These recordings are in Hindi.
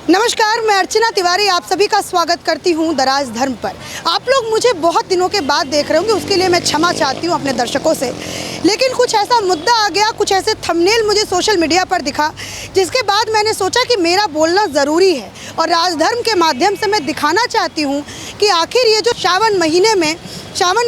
नमस्कार, मैं अर्चना तिवारी आप सभी का स्वागत करती हूं दराज धर्म पर। आप लोग मुझे बहुत दिनों के बाद देख रहे होंगे, उसके लिए मैं क्षमा चाहती हूं अपने दर्शकों से। लेकिन कुछ ऐसा मुद्दा आ गया, कुछ ऐसे थंबनेल मुझे सोशल मीडिया पर दिखा, जिसके बाद मैंने सोचा कि मेरा बोलना ज़रूरी है और राजधर्म के माध्यम से मैं दिखाना चाहती हूँ कि आखिर ये जो सावन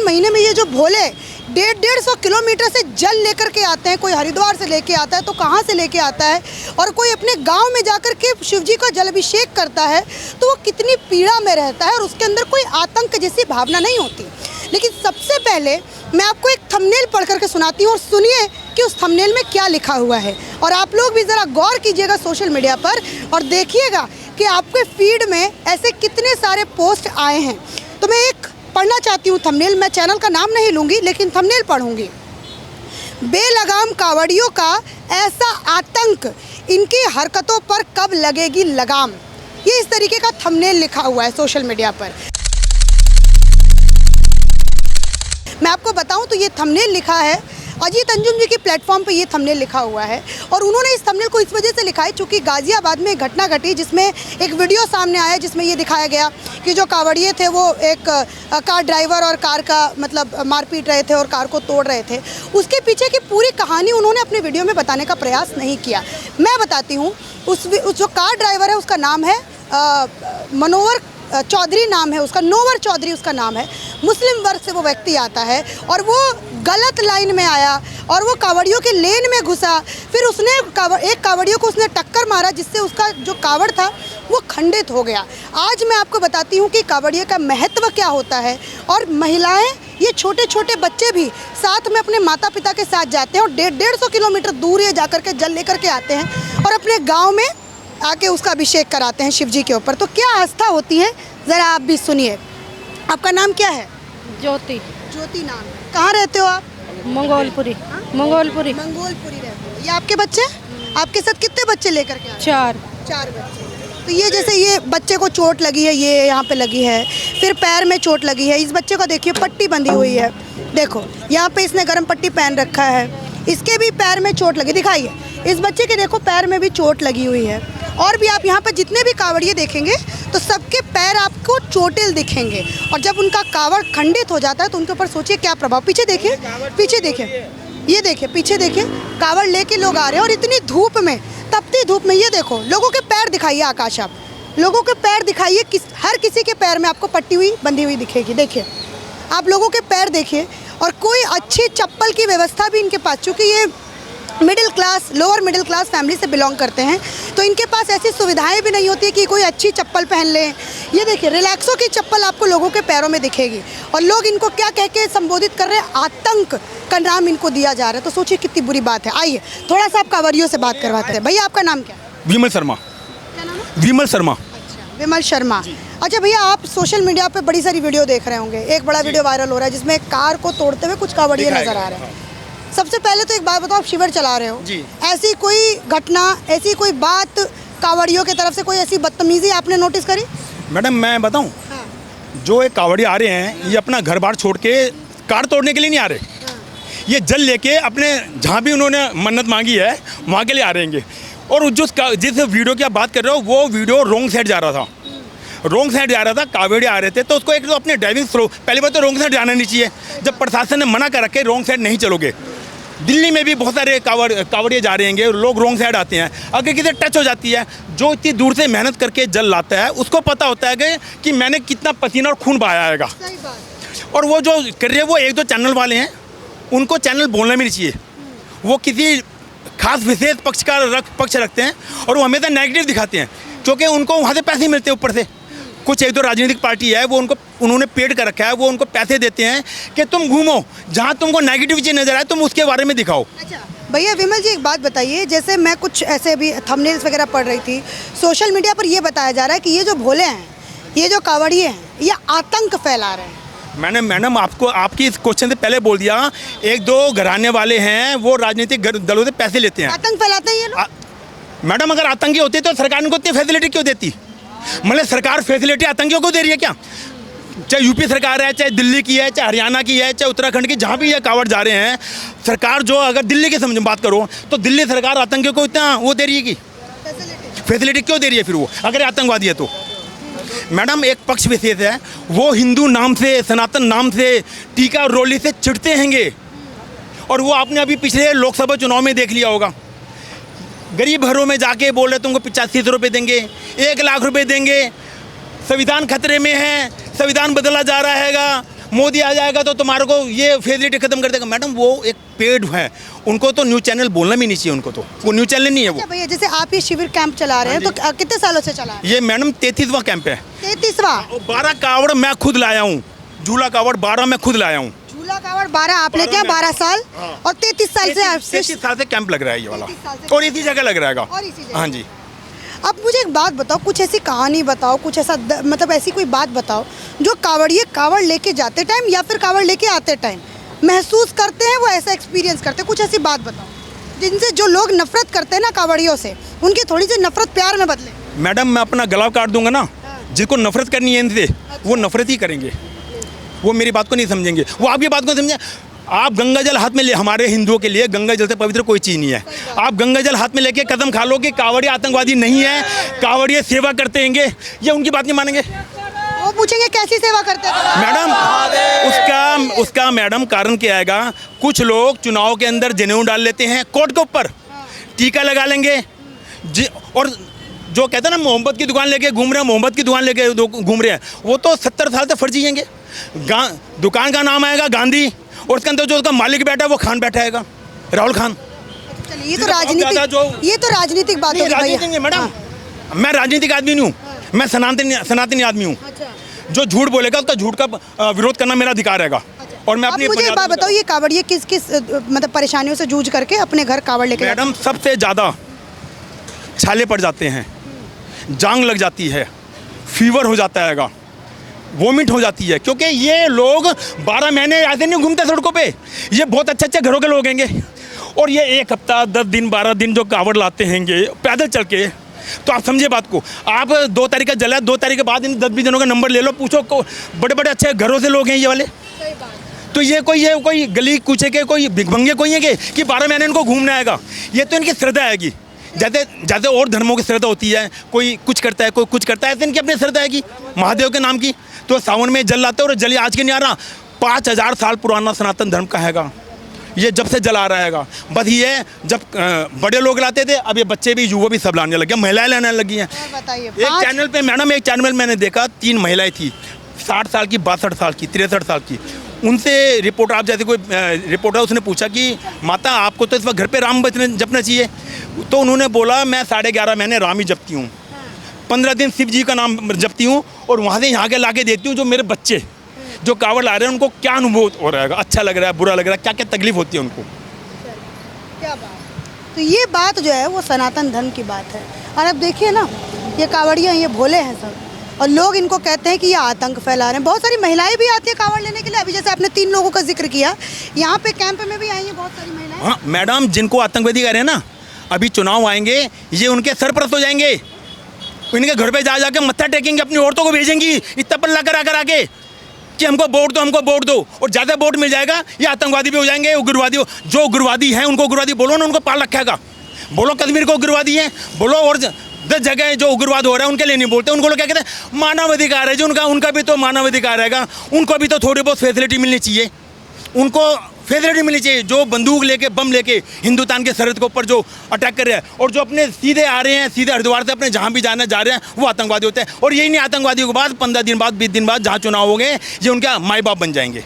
महीने में ये जो भोले 150 किलोमीटर से जल लेकर के आते हैं, कोई हरिद्वार से लेके आता है तो कहाँ से लेके आता है, और कोई अपने गांव में जाकर के शिव जी का जल अभिषेक करता है, तो वो कितनी पीड़ा में रहता है और उसके अंदर कोई आतंक जैसी भावना नहीं होती। लेकिन सबसे पहले मैं आपको एक थंबनेल पढ़ करके सुनाती हूँ और सुनिए कि उस थंबनेल में क्या लिखा हुआ है। और आप लोग भी ज़रा गौर कीजिएगा सोशल मीडिया पर और देखिएगा कि आपके फीड में ऐसे कितने सारे पोस्ट आए हैं। तो मैं एक पढ़ना चाहती हूँ थंबनेल, मैं चैनल का नाम नहीं लूँगी लेकिन थंबनेल पढ़ूँगी। बेलगाम कावड़ियों का ऐसा आतंक, इनकी हरकतों पर कब लगेगी लगाम। ये इस तरीके का थंबनेल लिखा हुआ है सोशल मीडिया पर। मैं आपको बताऊं तो ये थंबनेल लिखा है अजीत अंजुम जी की प्लेटफॉर्म पे, ये थंबनेल लिखा हुआ है। और उन्होंने इस थंबनेल को इस वजह से लिखा है क्योंकि गाज़ियाबाद में एक घटना घटी जिसमें एक वीडियो सामने आया जिसमें ये दिखाया गया कि जो कावड़िए थे वो एक कार ड्राइवर और कार का मतलब मारपीट रहे थे और कार को तोड़ रहे थे। उसके पीछे की पूरी कहानी उन्होंने अपने वीडियो में बताने का प्रयास नहीं किया। मैं बताती हूँ। उस जो कार ड्राइवर है उसका नाम है मनोवर चौधरी नाम है उसका, नोवर चौधरी उसका नाम है। मुस्लिम वर्ग से वो व्यक्ति आता है और वो गलत लाइन में आया और वो कावड़ियों के लेन में घुसा। फिर उसने एक कावड़ियों को उसने टक्कर मारा जिससे उसका जो कावड़ था वो खंडित हो गया। आज मैं आपको बताती हूँ कि कावड़िया का महत्व क्या होता है। और महिलाएं, ये छोटे छोटे बच्चे भी साथ में अपने माता पिता के साथ जाते हैं और 150 किलोमीटर दूर ये जाकर के जल लेकर के आते हैं और अपने गाँव में आके उसका अभिषेक कराते हैं शिव जी के ऊपर। तो क्या आस्था होती है, ज़रा आप भी सुनिए। आपका नाम क्या है? ज्योति। ज्योति नाम है। कहाँ रहते हो आप? मंगोलपुरी। मंगोलपुरी रहते हो। ये आपके बच्चे? आपके साथ कितने बच्चे लेकर के आए? चार बच्चे। तो ये जैसे ये बच्चे को चोट लगी है, ये यहाँ पे लगी है, फिर पैर में चोट लगी है। इस बच्चे को देखिए पट्टी बंधी हुई है, देखो यहाँ पे इसने गर्म पट्टी पहन रखा है। इसके भी पैर में चोट लगी, दिखाइए। इस बच्चे के देखो पैर में भी चोट लगी हुई है। और भी आप यहाँ पर जितने भी कावड़िए देखेंगे तो सबके पैर आपको चोटिल दिखेंगे। और जब उनका कावड़ खंडित हो जाता है तो उनके ऊपर सोचिए क्या प्रभाव। पीछे देखिए, पीछे देखिए, ये देखिए, पीछे देखिए, कावड़ लेके लोग आ रहे हैं और इतनी धूप में, तपती धूप में। ये देखो लोगों के पैर दिखाइए, आकाश आप लोगों के पैर दिखाइए। हर किसी के पैर में आपको पट्टी हुई बंधी हुई दिखेगी। देखिए आप लोगों के पैर देखिए। और कोई अच्छी चप्पल की व्यवस्था भी इनके पास, चूँकि ये middle class, lower middle class family से बिलोंग करते हैं, तो इनके पास ऐसी सुविधाएं भी नहीं होती कि कोई अच्छी चप्पल पहन लें। ये देखिए रिलैक्सो की चप्पल आपको लोगों के पैरों में दिखेगी। और लोग इनको क्या कह के संबोधित कर रहे हैं, आतंक का नाम इनको दिया जा रहा है। तो सोचिए कितनी बुरी बात है। आइए थोड़ा सा आप कांवरियों से बात करवाते हैं। भैया आपका नाम क्या है? विमल शर्मा। क्या नाम है? विमल शर्मा। अच्छा, विमल शर्मा। अच्छा भैया, आप सोशल मीडिया पे बड़ी सारी वीडियो देख रहे होंगे। एक बड़ा वीडियो वायरल हो रहा है जिसमें कार को तोड़ते हुए कुछ कावड़िए नजर आ रहे हैं। सबसे पहले तो एक बात बताओ, आप शिविर चला रहे हो जी। ऐसी कोई घटना, ऐसी कोई बात कावड़ियों की तरफ से, कोई ऐसी बदतमीजी आपने नोटिस करी? मैडम मैं बताऊं, हाँ। जो एक कावड़ी आ रहे हैं ये अपना घर बार छोड़ के कार तोड़ने के लिए नहीं आ रहे। ये जल लेके अपने जहाँ भी उन्होंने मन्नत मांगी है वहाँ के लिए आ रहेंगे। और जिस वीडियो की आप बात कर रहे हो वो वीडियो रॉन्ग साइड जा रहा था, रॉन्ग साइड जा रहा था, कावड़ी आ रहे थे। तो उसको एक तो अपने ड्राइविंग थ्रो, पहली बात तो रॉन्ग साइड जाना नहीं चाहिए। जब प्रशासन ने मना कर रखे रॉन्ग साइड नहीं चलोगे। दिल्ली में भी बहुत सारे कावड़िए जा रहे हैं, लोग रॉन्ग साइड आते हैं। अगर किसी टच हो जाती है, जो इतनी दूर से मेहनत करके जल लाता है उसको पता होता है कि मैंने कितना पसीना और खून बहाया आएगा। और वो जो कर रहे हैं वो एक दो चैनल वाले हैं, उनको चैनल बोलना भी नहीं चाहिए। वो किसी खास विशेष पक्ष रखते हैं और वो हमेशा नेगेटिव दिखाते हैं क्योंकि उनको वहाँ से पैसे मिलते हैं। ऊपर से कुछ एक दो राजनीतिक पार्टी है, वो उन्होंने पेड कर रखा है, वो उनको पैसे देते हैं कि तुम घूमो, जहाँ तुमको नेगेटिव चीज़ नजर आए तुम उसके बारे में दिखाओ। अच्छा भैया विमल जी, एक बात बताइए, जैसे मैं कुछ ऐसे भी थंबनेल्स वगैरह पढ़ रही थी, सोशल मीडिया पर ये बताया जा रहा है कि ये जो भोले हैं, ये जो कावड़िए हैं, ये आतंक फैला रहे हैं। मैडम आपको आपकी इस क्वेश्चन से पहले बोल दिया, एक दो घराने वाले हैं वो राजनीतिक दलों से पैसे लेते हैं, आतंक फैलाते हैं ये लोग। मैडम अगर आतंकी होते तो सरकार इनको इतनी फैसिलिटी क्यों देती? मतलब सरकार फैसिलिटी आतंकियों को दे रही है क्या? चाहे यूपी सरकार है, चाहे दिल्ली की है, चाहे हरियाणा की है, चाहे उत्तराखंड की, जहाँ भी ये कावड़ जा रहे हैं, सरकार जो, अगर दिल्ली की समझ बात करो तो दिल्ली सरकार आतंकियों को इतना वो दे रही है कि फैसिलिटी क्यों दे रही है फिर वो, अगर आतंकवादी है तो? मैडम एक पक्ष विशेष है, वो हिंदू नाम से, सनातन नाम से, टीका और रोली से चिढ़ते हैंगे। और वो आपने अभी पिछले लोकसभा चुनाव में देख लिया होगा, गरीब घरों में जाके बोल रहे तुमको 8500 रुपये देंगे, 1 लाख रुपए देंगे, संविधान खतरे में है, संविधान बदला जा रहा हैगा, मोदी आ जाएगा तो तुम्हारे को ये फैसिलिटी खत्म कर देगा। मैडम वो एक पेड है, उनको तो न्यूज़ चैनल बोलना भी नहीं चाहिए, उनको तो वो न्यूज़ चैनल नहीं है वो। भैया जैसे आप ये शिविर कैंप चला रहे हैं तो कितने सालों से चला रहे हैं? ये मैडम 33वां कैंप है। 33वां? 12 कावड़ मैं खुद लाया हूँ, झूला कावड़ 12 मैं खुद लाया हूँ। झूला कावड़ 12 आप लेके हैं, 12 साल और 33 साल से 33 साल से कैंप लग रहा है ये वाला, और इसी जगह लग रहेगा। हाँ जी। अब मुझे एक बात बताओ, कुछ ऐसी कहानी बताओ, कुछ ऐसा मतलब ऐसी कोई बात बताओ जो कावड़िए कावड़ लेके जाते टाइम या फिर कावड़ लेके आते टाइम महसूस करते हैं, वो ऐसा एक्सपीरियंस करते हैं, कुछ ऐसी बात बताओ जिनसे जो लोग नफरत करते हैं ना कावड़ियों से, उनकी थोड़ी सी नफरत प्यार में बदले। मैडम मैं अपना गला काट दूंगा ना, जिसको नफरत करनी है इनसे वो नफरत ही करेंगे, वो मेरी बात को नहीं समझेंगे, वो आपकी बात को समझें। आप गंगा जल हाथ में ले, हमारे हिंदुओं के लिए गंगा जल से पवित्र कोई चीज़ नहीं है। आप गंगा जल हाथ में लेके कदम खा लो कि कावड़िया आतंकवादी नहीं है, कावड़िया सेवा करते हैंगे, ये उनकी बात नहीं मानेंगे। वो पूछेंगे कैसी सेवा करते हैं मैडम, उसका मैडम कारण क्या आएगा? कुछ लोग चुनाव के अंदर जनेऊ डाल लेते हैं कोर्ट के ऊपर, टीका लगा लेंगे, और जो कहते हैं ना मोहब्बत की दुकान लेके घूम रहे हैं, मोहब्बत की दुकान लेके घूम रहे हैं, वो तो 70 साल से फर्जी हैंगे। दुकान का नाम आएगा गांधी, और उसके अंदर जो उसका मालिक बैठा है वो खान बैठा है, राहुल खान। ये तो राजनीतिक बात है मैडम। मैं राजनीतिक आदमी नहीं हूँ, मैं सनातनी आदमी हूँ। जो झूठ बोलेगा उसका झूठ का विरोध करना मेरा अधिकार रहेगा। और मैं अपनी मुझे एक बात बताओ, ये कावड़िए किस किस मतलब परेशानियों से जूझ करके अपने घर कावड़ लेके? मैडम सबसे ज़्यादा छाले पड़ जाते हैं, जांग लग जाती है, फीवर हो जाता है, वोमिट हो जाती है, क्योंकि ये लोग 12 महीने ऐसे नहीं घूमते सड़कों पे, ये बहुत अच्छे घरों के लोग हैंगे। और ये 1 हफ्ता 10 दिन 12 दिन जो कावड़ लाते हैंगे पैदल चल के, तो आप समझिए बात को। आप 2 तारीख का जला, 2 तारीख के बाद इन 10-20 जनों का नंबर ले लो, पूछो बड़े बड़े अच्छे घरों से लोग हैं ये वाले। तो ये कोई गली कूचे के कोई भिखमंगे कोई है कि 12 महीने इनको घूमना आएगा? ये तो इनकी श्रद्धा आएगी, जैसे और धर्मों की श्रद्धा होती है, कोई कुछ करता है कोई कुछ करता है, ऐसे इनकी अपनी श्रद्धा आएगी महादेव के नाम की। तो सावन में जल लाते हैं, और जल आज के नहीं आ रहा, 5000 साल पुराना सनातन धर्म का हैगा, ये जब से जल आ रहा हैगा। बस ये जब बड़े लोग लाते थे, अब ये बच्चे भी युवा भी सब लाने लगे, महिलाएं लाने लगी हैं। एक चैनल पे मैडम, एक चैनल मैंने देखा 3 महिलाएं थी, 60 साल की, 62 साल की, 63 साल की। उनसे रिपोर्टर, आप जैसे कोई रिपोर्टर, उसने पूछा कि माता आपको तो इस वक्त घर पे राम जपना चाहिए, तो उन्होंने बोला मैं 11.5 महीने राम ही जपती हूँ, 15 दिन शिव जी का नाम जपती हूँ, और वहाँ से यहाँ के ला के देखती हूँ जो मेरे बच्चे जो कावड़ ला रहे हैं उनको क्या अनुभव हो रहा है, अच्छा लग रहा है, बुरा लग रहा है, क्या क्या तकलीफ होती है उनको। क्या बात। तो ये बात जो है वो सनातन धर्म की बात है। और अब देखिए ना, ये कावड़ियाँ ये भोले हैं सब, और लोग इनको कहते हैं कि ये आतंक फैला रहे हैं। बहुत सारी महिलाएं भी आती है कावड़ लेने के लिए, अभी जैसे आपने 3 लोगों का जिक्र किया, यहाँ पे कैंप में भी आई हैं बहुत सारी महिलाएं। हाँ मैडम, जिनको आतंकवादी कह रहे हैं ना, अभी चुनाव आएंगे, ये उनके सरपरस्त हो जाएंगे, इनके घर पे जा जाके मत्था टेकेंगे, अपनी औरतों को भेजेंगी इतना पल्ला करा आगे कि हमको वोट दो, हमको वोट दो, और ज़्यादा वोट मिल जाएगा ये आतंकवादी भी हो जाएंगे, उग्रवादी जो उग्रवादी हैं उनको उग्रवादी बोलो ना, उनको पाल रखेगा। बोलो कश्मीर को उग्रवादी है बोलो, और 10 जगह जो उग्रवाद हो रहा है उनके लिए नहीं बोलते, उनको लोग क्या कहते हैं मानव अधिकार है, जो उनका भी तो मानव अधिकार रहेगा, उनको भी तो थोड़ी बहुत फैसिलिटी मिलनी चाहिए, उनको फैसिलिटी मिलनी चाहिए। जो बंदूक लेके बम लेके हिंदुस्तान के सरहद के ऊपर जो अटैक कर रहे हैं, और जो अपने सीधे आ रहे हैं, सीधे हरिद्वार से अपने जहाँ भी जाना जा रहे हैं, वो आतंकवादी होते हैं। और यही नहीं, आतंकवादियों के बाद 15 दिन बाद 20 दिन बाद जहाँ चुनाव हो गए, ये उनका माई बाप बन जाएंगे।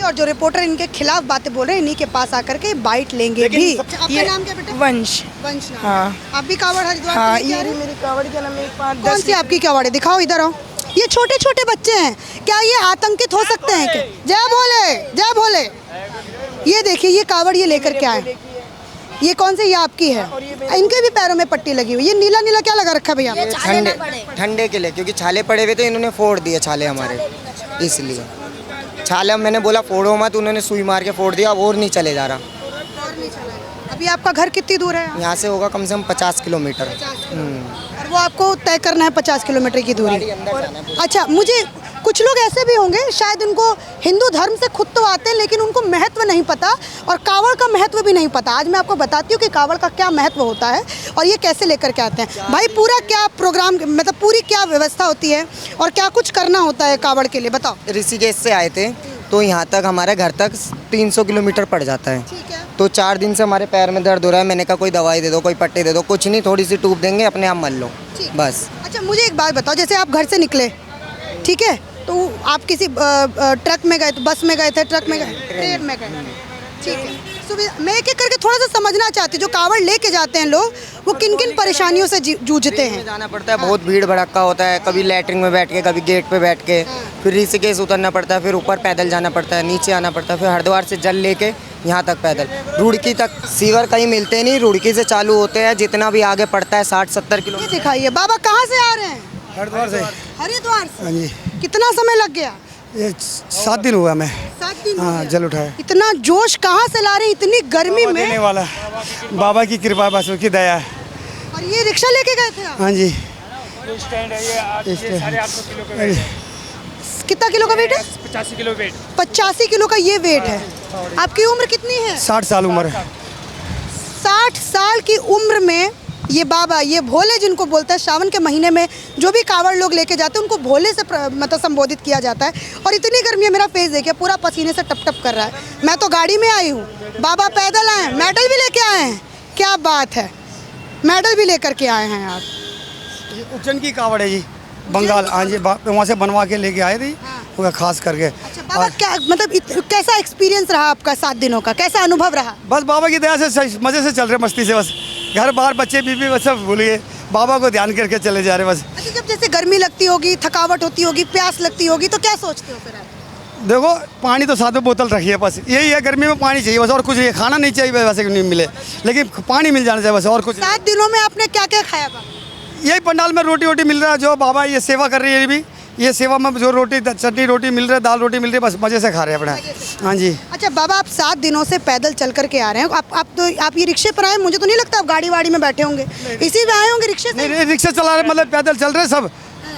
और जो रिपोर्टर इनके खिलाफ बातें बोल रहे हैं, इन्हीं के पास आकर के बाइट लेंगे भी। आपका नाम क्या बेटा? वंश। वंश नाम। हाँ। आप भी कावड़ हरिद्वार? हाँ, ये मेरी कावड़ का नाम है। 5-10 सी आपकी कावड़ है, दिखाओ इधर आओ। ये छोटे छोटे बच्चे हैं, क्या ये आतंकित हो सकते हैं क्या? जय भोले, जय भोले। ये देखिए, ये कावड़ ये लेकर के आए, ये कौन सी? ये आपकी है। इनके भी पैरों में पट्टी लगी हुई। ये नीला नीला क्या लगा रखा है भैया? ठंडे के लिए, क्योंकि छाले पड़े हुए थे, इन्होंने फोड़ दिए छाले हमारे, इसलिए छाले। मैंने बोला फोड़ो मत, उन्होंने सुई मार के फोड़ दिया, और नहीं चले जा रहा। अभी आपका घर कितनी दूर है? यहाँ से होगा कम से कम 50 किलोमीटर। और वो आपको तय करना है 50 किलोमीटर की दूरी। अच्छा, मुझे कुछ लोग ऐसे भी होंगे शायद उनको हिंदू धर्म से खुद तो आते हैं लेकिन उनको महत्व नहीं पता और कावड़ का महत्व भी नहीं पता। आज मैं आपको बताती हूँ कि कावड़ का क्या महत्व होता है और ये कैसे लेकर के आते हैं। भाई पूरा क्या प्रोग्राम, मतलब पूरी क्या व्यवस्था होती है और क्या कुछ करना होता है कावड़ के लिए, बताओ। ऋषिकेश से आए थे तो यहाँ तक हमारे घर तक 300 किलोमीटर पड़ जाता है। ठीक है। तो 4 दिन से हमारे पैर में दर्द हो रहा है। मैंने कहा कोई दवाई दे दो, कोई पट्टी दे दो। कुछ नहीं, थोड़ी सी टूब देंगे, अपने आप मल लो बस। अच्छा मुझे एक बात बताओ, जैसे आप घर से निकले, ठीक है, तो आप किसी ट्रक में गए, तो बस में गए थे, ट्रक में गए, ट्रेन में गए, ठीक है। सुविधा मैं एक एक करके थोड़ा सा समझना चाहती हूँ, जो कावड़ लेके जाते हैं लोग वो किन किन परेशानियों से जूझते हैं। जाना पड़ता है, बहुत भीड़ भड़क्का होता है। कभी लैट्रिन में बैठ के, कभी गेट पे बैठ के, फिर ऋषिकेश उतरना पड़ता है, फिर ऊपर पैदल जाना पड़ता है, नीचे आना पड़ता है, फिर हरिद्वार से जल लेके यहाँ तक पैदल। रुड़की तक सीवर कहीं मिलते नहीं, रुड़की से चालू होते हैं, जितना भी आगे पड़ता है 60-70 ये किलोमीटर। दिखाइए बाबा, कहाँ से आ रहे हैं? हरिद्वार से। हरिद्वार से। हाँ जी, कितना समय लग गया? ये 7 दिन हुआ मैं। 7 दिन हो हाँ, गए। जल उठाया। इतना जोश कहाँ से ला रहे हैं इतनी गर्मी बाबा देने में? वाला, बाबा की कृपा, बस उसकी दया है। और ये रिक्शा लेके गए थे आप? हाँ जी। स्टैंड है ये 850 किलो का वेट है। कितना किलो का वेट है? 85 किलो वेट। 85 किलो का ये वेट है। आपकी उम्र कितनी है? 60 साल उम्र है। 60 साल की उम्र में ये बाबा, ये भोले जिनको बोलते हैं, श्रावण के महीने में जो भी कावड़ लोग लेके जाते हैं उनको भोले से मतलब संबोधित किया जाता है। और इतनी गर्मी है, मेरा फेस देखिए पूरा पसीने से टप टप कर रहा है। मैं तो गाड़ी में आई हूँ, बाबा पैदल आए हैं, मेडल भी लेके आए हैं। क्या बात है, मेडल भी लेकर के आए हैं आप। ये उज्जैन की कावड़ है जी, बंगाल। हाँ जी, वहाँ से बनवा के लेके आए थे वो खास करके। अच्छा बाबा, क्या मतलब कैसा एक्सपीरियंस रहा आपका 7 दिनों का, कैसा अनुभव रहा? बस बाबा की दया से सही मज़े से चल रहे, मस्ती से। बस घर बाहर बच्चे बीवी बस सब भूल गए, बाबा को ध्यान करके चले जा रहे बस। अच्छा, जब जैसे गर्मी लगती होगी, थकावट होती होगी, प्यास लगती होगी, तो क्या सोचते हो फिर आप? देखो, पानी तो साथ में बोतल रखिए, बस यही है। गर्मी में पानी चाहिए बस, और कुछ नहीं। खाना नहीं चाहिए वैसे नहीं मिले, लेकिन पानी मिल जाना चाहिए बस, और कुछ। 7 दिनों में आपने क्या क्या खाया बाबा? यही पंडाल में रोटी वोटी मिल रहा है, जो बाबा ये सेवा कर रही है। ये भी ये सेवा में जो रोटी चटनी रोटी मिल रहा है, दाल रोटी मिल रही है, बस मज़े से खा रहे हैं अपना। हाँ जी। अच्छा बाबा, आप 7 दिनों से पैदल चल करके आ रहे हैं। आप ये रिक्शे पर आए, मुझे तो नहीं लगता आप गाड़ी वाड़ी में बैठे होंगे, इसी में आए होंगे रिक्शे से? नहीं, रिक्शा चला रहे, मतलब पैदल चल रहे सब।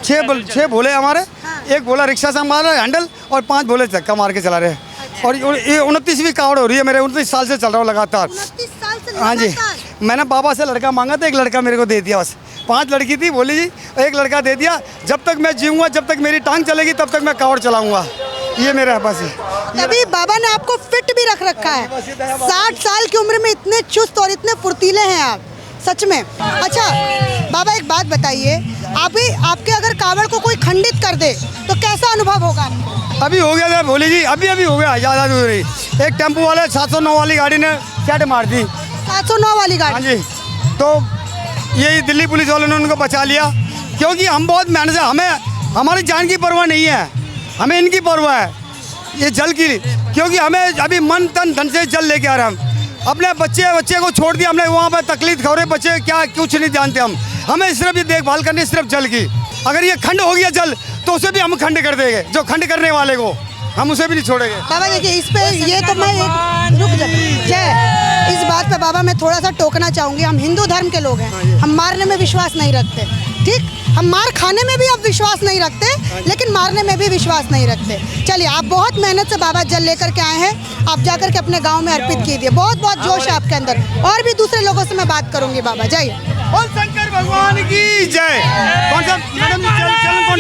6 भोले हमारे, एक भोला रिक्शा से मार रहा है हैंडल, और 5 भोले धक्का मार के चला रहे हैं। और ये 29वीं कावड़ हो रही है मेरे, 29 साल से चल रहा हूँ लगातार। 29 साल से हाँ जी, लगातार? मैंने बाबा से लड़का मांगा था, एक लड़का मेरे को दे दिया बस। 5 लड़की थी, बोली जी एक लड़का दे दिया। जब तक मैं जीऊँगा, जब तक मेरी टांग चलेगी, तब तक मैं कावड़ चलाऊँगा। ये मेरा बस है। तभी बाबा ने आपको फिट भी रख रखा है। 60 साल की उम्र में इतने चुस्त और इतने फुर्तीले हैं आप, सच में। अच्छा बाबा, एक बात बताइए, आपके अगर कावड़ को कोई खंडित कर दे तो कैसा अनुभव होगा आपको? अभी हो गया था भोली जी, अभी हो गया। ज़्यादा दूर नहीं, एक टेम्पो वाले 709 वाली गाड़ी ने सेट मार दी। 709 वाली हाँ गाड़ी? जी, तो यही दिल्ली पुलिस वालों ने उनको बचा लिया, क्योंकि हम बहुत मेहनत से, हमें हमारी जान की परवाह नहीं है, हमें इनकी परवाह है, ये जल की। क्योंकि हमें अभी मन तन धन से जल लेके आ रहे हैं हम। अपने बच्चे को छोड़ दिया हमने, वहाँ पर तकलीफ खा रहे बच्चे, क्या कुछ नहीं जानते हम। हमें सिर्फ ये देखभाल करनी, सिर्फ जल की। अगर ये खंड हो गया जल, तो उसे भी हम खंड कर देंगे, जो खंड करने वाले को हम उसे भी नहीं छोड़ेंगे। बाबा देखिए, इस पे ये तो मैं एक रुक जा जय, इस बात पे बाबा मैं थोड़ा सा टोकना चाहूँगी। हम हिंदू धर्म के लोग हैं, हम मारने में विश्वास नहीं रखते, ठीक? हम मार खाने में भी अब विश्वास नहीं रखते, लेकिन मारने में भी विश्वास नहीं रखते। चलिए, आप बहुत मेहनत से बाबा जल लेकर के आए हैं, आप जाकर के अपने गांव में अर्पित कीजिए। बहुत बहुत जोश है आपके अंदर, और भी दूसरे लोगों से मैं बात करूंगी। बाबा जय। और शंकर भगवान की जय। कौन सा मैडम चलन कौन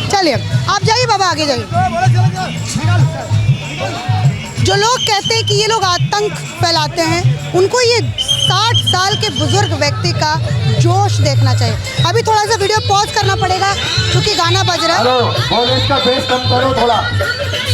चलिए आप जाइए बाबा, आगे जाइए। जो लोग कहते हैं कि ये लोग आतंक फैलाते हैं, उनको ये 60 साल के बुजुर्ग व्यक्ति का जोश देखना चाहिए। अभी थोड़ा सा वीडियो पॉज करना पड़ेगा क्योंकि गाना बज रहा है। हेलो, बोलो इसका बेस कम करो, थोड़ा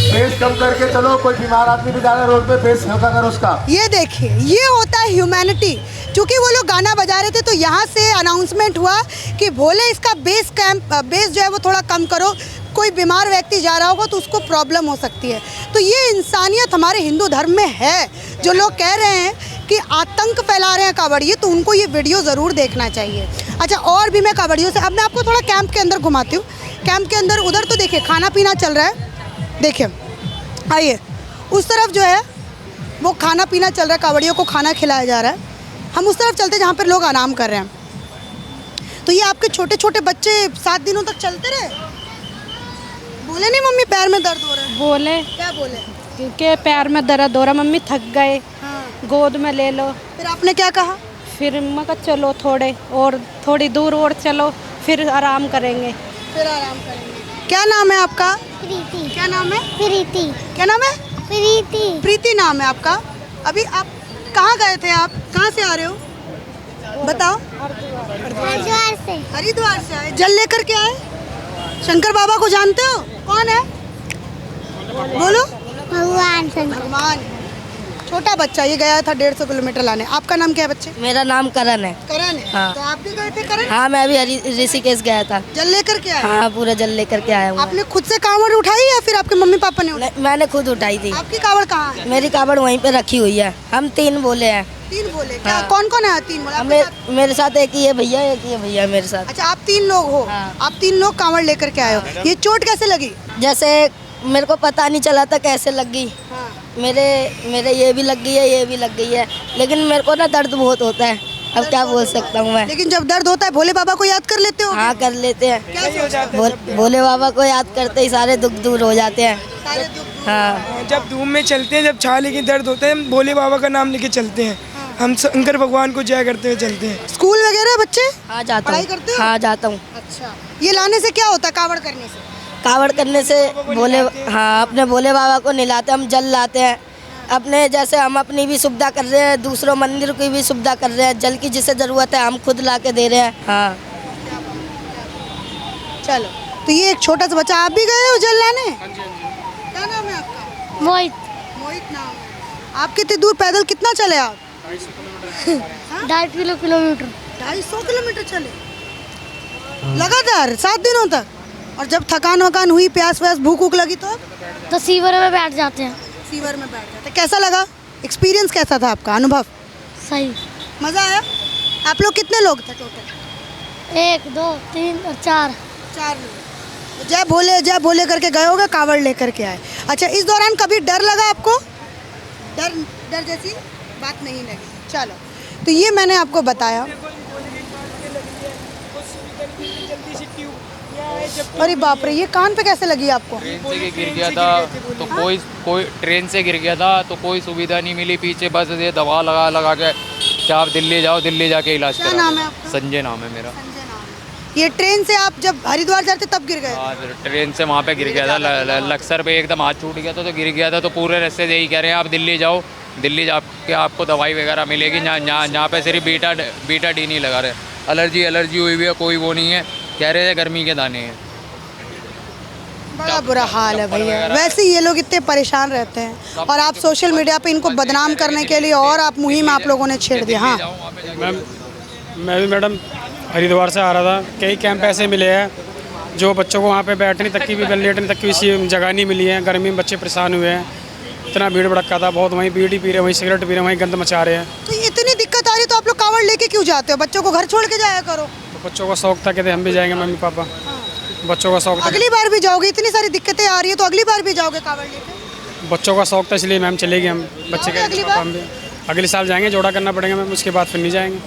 बेस कम करके चलो। कोई बीमार आदमी भी जा रहा है रोड पे, बेस हल्का करो उसका। ये देखिए, ये होता है ह्यूमैनिटी। चूँकि वो लोग गाना बजा रहे थे तो यहाँ से अनाउंसमेंट हुआ कि भोले इसका बेस जो है वो थोड़ा कम करो, कोई बीमार व्यक्ति जा रहा होगा तो उसको प्रॉब्लम हो सकती है। तो ये इंसानियत हमारे हिंदू धर्म में है। जो लोग कह रहे हैं कि आतंक फैला रहे हैं कावड़िए, तो उनको ये वीडियो ज़रूर देखना चाहिए। अच्छा, और भी मैं कावड़ियों से, अब मैं आपको थोड़ा कैंप के अंदर घुमाती हूँ। कैंप के अंदर उधर तो देखिए खाना पीना चल रहा है, देखिए आइए, उस तरफ जो है वो खाना पीना चल रहा है, कावड़ियों को खाना खिलाया जा रहा है। हम उस तरफ चलते जहाँ पर लोग आराम कर रहे हैं। तो ये आपके छोटे छोटे बच्चे 7 दिनों तक चलते रहे? बोले नहीं मम्मी पैर में दर्द हो रहा है? बोले क्या बोले? क्योंकि पैर में दर्द हो रहा, मम्मी थक गए, हाँ। गोद में ले लो। फिर आपने क्या कहा? फिर मैं कहा चलो थोड़ी दूर और चलो, फिर आराम करेंगे। फिर आराम करेंगे। क्या नाम है आपका? प्रीति। क्या नाम है? प्रीति। क्या नाम है? प्रीति। प्रीति नाम है आपका। अभी आप कहाँ गए थे? आप कहाँ से आ रहे हो? बताओ। हरिद्वार से। हरिद्वार से आए, जल लेकर के आए। शंकर बाबा को जानते हो? कौन है? बोलो। भगवान शंकर। भगवान। छोटा बच्चा ये गया था 150 किलोमीटर लाने। आपका नाम क्या है बच्चे? मेरा नाम करण है। करण है। हाँ। तो आप भी गए थे करण? हाँ, मैं अभी ऋषिकेश गया था। जल लेकर के आए? हाँ, पूरा जल लेकर के आया हूँ। आपने खुद से कांवड़ उठाई या फिर आपके मम्मी पापा ने उठाई? मैंने खुद उठाई थी। आपकी कांवड़ कहाँ है? मेरी कावड़ वहीं पे रखी हुई है। हम 3 बोले हैं। 3 बोले? क्या हाँ। कौन कौन है? 3 बोले आपके साथ? मेरे साथ एक ही है भैया, एक ही है भैया मेरे साथ। अच्छा, आप 3 लोग हो। हाँ। आप 3 लोग कांवड़ लेकर के आए हो। ये चोट कैसे लगी? जैसे मेरे को पता नहीं चला था कैसे लग गई। हाँ। मेरे ये भी लग गई है, ये भी लग गई है, लेकिन मेरे को ना दर्द बहुत होता है। अब क्या बोल सकता हूँ मैं। लेकिन जब दर्द होता है भोले बाबा को याद कर लेते हो? हाँ, कर लेते हैं। क्या सोचते हो? भोले बाबा को याद करते ही सारे दुख दूर हो जाते हैं। सारे दुख। हाँ, जब धूम में चलते हैं, जब छाले की दर्द होते हैं, हम भोले बाबा का नाम लेके चलते हैं। हम शंकर भगवान को जय करते हुए चलते हैं। स्कूल वगैरह बच्चे हाँ जाता पढ़ाई हूँ। करते हो? हाँ, जाता हूँ। अच्छा, ये लाने से क्या होता है? कावड़ करने से? कावड़ करने से हाँ, अपने भोले बाबा को नहलाते, हम जल लाते हैं। अपने जैसे हम अपनी भी सुविधा कर रहे हैं, दूसरों मंदिर की भी सुविधा कर रहे हैं। जल की जिसे ज़रूरत है हम खुद ला के दे रहे हैं। हाँ। चलो, तो ये एक छोटा सा बच्चा, आप भी गए हो जल लाने? क्या नाम है आपका? मोहित। मोहित नाम है। आप कितनी दूर पैदल कितना चले आप? 2.5 किलोमीटर। 250 किलोमीटर चले लगातार 7 दिनों तक? और जब थकान वकान हुई, प्यास व्यास भूख वूख लगी तो सीवर में बैठ जाते हैं। सीवर में बैठ जाते। कैसा लगा? एक्सपीरियंस कैसा था आपका? अनुभव? सही। मज़ा आया? आप लोग कितने लोग थे टोटल? 1 2 3 और 4। 4 लोग। जय भोले करके गए होगे, कावड़ लेकर के आए। अच्छा, इस दौरान कभी डर लगा आपको? डर जैसी बात नहीं लगी। चलो, तो ये मैंने आपको बताया। अरे बाप रे, ये कान पे कैसे लगी आपको? ट्रेन से गिर गया था तो कोई ट्रेन से गिर गया था तो कोई सुविधा नहीं मिली। पीछे बस ये दवा लगा के क्या आप दिल्ली जाओ, दिल्ली जाके इलाज क्या करा। नाम है आपका? संजय नाम है मेरा। ये ट्रेन से आप जब हरिद्वार जाते तब गिर गए? हाँ, ट्रेन से वहाँ पे गिर गया था। लक्सर पे एकदम हाथ छूट गया था तो गिर गया था। तो पूरे रास्ते से यही कह रहे हैं आप दिल्ली जाओ, दिल्ली जाके आपको दवाई वगैरह मिलेगी। यहाँ पे सिर्फ बीटा डी नहीं लगा रहे। एलर्जी हुई हुई है, कोई वो नहीं है। कह रहे थे गर्मी के दाने हैं। बड़ा बुरा हाल है भैया। वैसे ही ये लोग इतने परेशान रहते हैं और आप सोशल मीडिया पे इनको बदनाम करने के लिए और आप मुहिम आप लोगों ने छेड़ दी। हाँ, मैं भी मैडम हरिद्वार से आ रहा था। कई कैंप ऐसे मिले हैं जो बच्चों को वहाँ पे बैठने तक की भी, लेटने तक की जगह नहीं मिली है। गर्मी में बच्चे परेशान हुए हैं। इतना भीड़ भड़का था बहुत। वहीं बीड़ी पी रहे, वहीं सिगरेट पी रहे, वहीं गंद मचा रहे हैं। तो इतनी दिक्कत आ रही है तो आप लोग कावड़ लेके क्यों जाते हो? बच्चों को घर छोड़ के जाया करो। तो बच्चों का शौक था, कहते हम भी जाएंगे मम्मी पापा। बच्चों का शौक था। अगली बार भी जाओगे? इतनी सारी दिक्कतें आ रही है तो अगली बार भी जाओगे कावड़ लेके? बच्चों का शौक था इसलिए मैम चलेगी। हम बच्चे जाओगे अगली का बार? हम भी अगले साल जाएंगे। जोड़ा करना पड़ेगा मैम, उसके बाद फिर नहीं जाएंगे।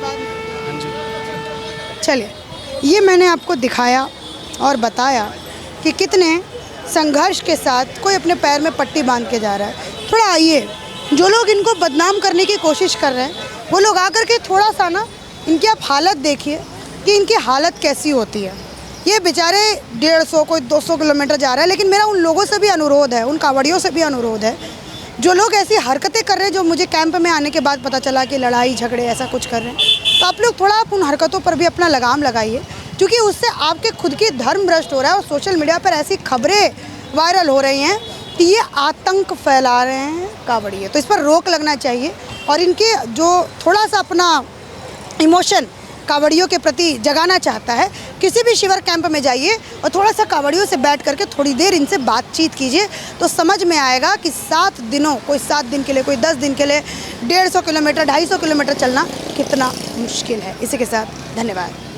हाँ जी। चलिए, ये मैंने आपको दिखाया और बताया कि कितने संघर्ष के साथ कोई अपने पैर में पट्टी बांध के जा रहा है। थोड़ा आइए, जो लोग इनको बदनाम करने की कोशिश कर रहे हैं वो लोग आकर के थोड़ा सा ना इनकी आप हालत देखिए कि इनकी हालत कैसी होती है। ये बेचारे 150 कोई 200 किलोमीटर जा रहा है। लेकिन मेरा उन लोगों से भी अनुरोध है, उन कावड़ियों से भी अनुरोध है, जो लोग ऐसी हरकतें कर रहे हैं जो मुझे कैंप में आने के बाद पता चला कि लड़ाई झगड़े ऐसा कुछ कर रहे हैं, तो आप लोग थोड़ा आप उन हरकतों पर भी अपना लगाम लगाइए, क्योंकि उससे आपके खुद की धर्म भ्रष्ट हो रहा है। और सोशल मीडिया पर ऐसी खबरें वायरल हो रही हैं कि ये आतंक फैला रहे हैं कावड़िए। तो इस पर रोक लगना चाहिए और इनके जो थोड़ा सा अपना इमोशन कावड़ियों के प्रति जगाना चाहता है, किसी भी शिविर कैंप में जाइए और थोड़ा सा कावड़ियों से बैठ करके थोड़ी देर इनसे बातचीत कीजिए, तो समझ में आएगा कि 7 दिनों, कोई 7 दिन के लिए, कोई 10 दिन के लिए 150 किलोमीटर 250 किलोमीटर चलना कितना मुश्किल है। इसी के साथ धन्यवाद।